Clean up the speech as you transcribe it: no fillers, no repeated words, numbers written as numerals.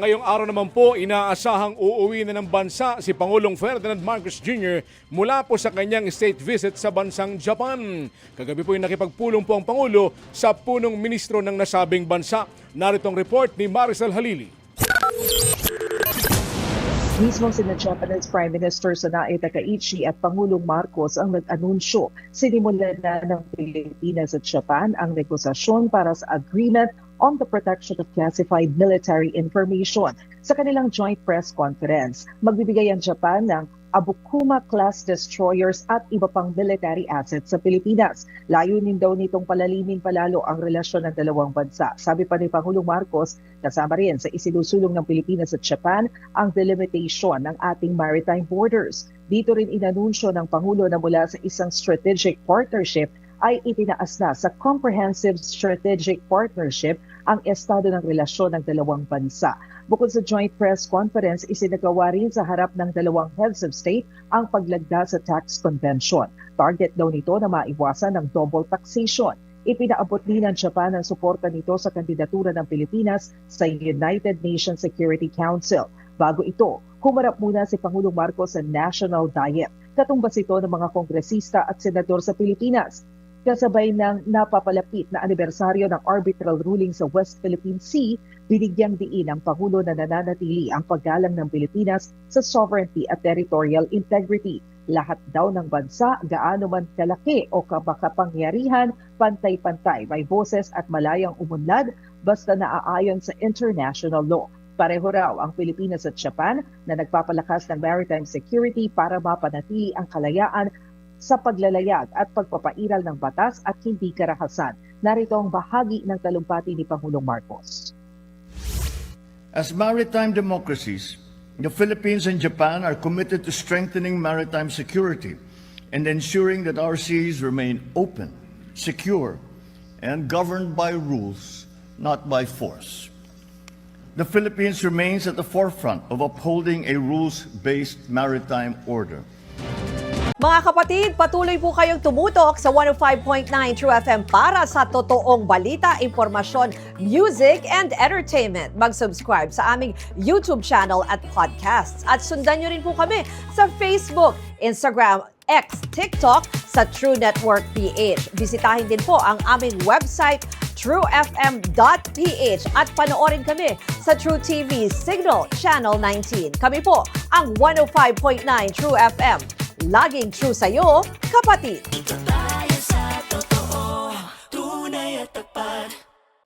Ngayong araw naman po, inaasahang uuwi na ng bansa si Pangulong Ferdinand Marcos Jr. mula po sa kanyang state visit sa bansang Japan. Kagabi po nakipagpulong po ang Pangulo sa punong ministro ng nasabing bansa. Narito ang report ni Maricel Halili. Mismo sina Japanese Prime Minister Sanae Takaichi at Pangulong Marcos ang nag-anunsyo. Sinimulan na ng Pilipinas at Japan ang negosasyon para sa agreement on the protection of classified military information. Sa kanilang joint press conference, magbibigay ang Japan ng Abukuma-class destroyers at iba pang military assets sa Pilipinas. Layunin daw nitong palalimin palalo ang relasyon ng dalawang bansa. Sabi pa ni Pangulong Marcos, kasama rin sa isinusulong ng Pilipinas at Japan ang delimitation ng ating maritime borders. Dito rin inanunsyo ng Pangulo na mula sa isang strategic partnership ay itinaas na sa comprehensive strategic partnership ang estado ng relasyon ng dalawang bansa. Bukod sa joint press conference, isinagawa rin sa harap ng dalawang heads of state ang paglagda sa tax convention. Target daw nito na maiwasan ng double taxation. Ipinaabot din ng Japan ang suporta nito sa kandidatura ng Pilipinas sa United Nations Security Council. Bago ito, humarap muna si Pangulong Marcos sa National Diet. Katumbas ito ng mga kongresista at senador sa Pilipinas. Kasabay ng napapalapit na anibersaryo ng arbitral ruling sa West Philippine Sea, binigyang diin ang Pangulo na nananatili ang paggalang ng Pilipinas sa sovereignty at territorial integrity. Lahat daw ng bansa, gaano man kalaki o makapangyarihan, pantay-pantay, may boses at malayang umunlad basta naaayon sa international law. Pareho raw ang Pilipinas at Japan na nagpapalakas ng maritime security para mapanatili ang kalayaan sa paglalayag at pagpapairal ng batas at hindi karahasan. Narito ang bahagi ng talumpati ni Pangulong Marcos. As maritime democracies, the Philippines and Japan are committed to strengthening maritime security and ensuring that our seas remain open, secure, and governed by rules, not by force. The Philippines remains at the forefront of upholding a rules-based maritime order. Mga kapatid, patuloy po kayong tumutok sa 105.9 True FM para sa totoong balita, impormasyon, music, and entertainment. Mag-subscribe sa aming YouTube channel at podcasts. At sundan nyo rin po kami sa Facebook, Instagram, X, TikTok sa True Network PH. Bisitahin din po ang aming website, truefm.ph at panoorin kami sa True TV Signal Channel 19. Kami po ang 105.9 True FM. Laging true sa'yo, kapatid.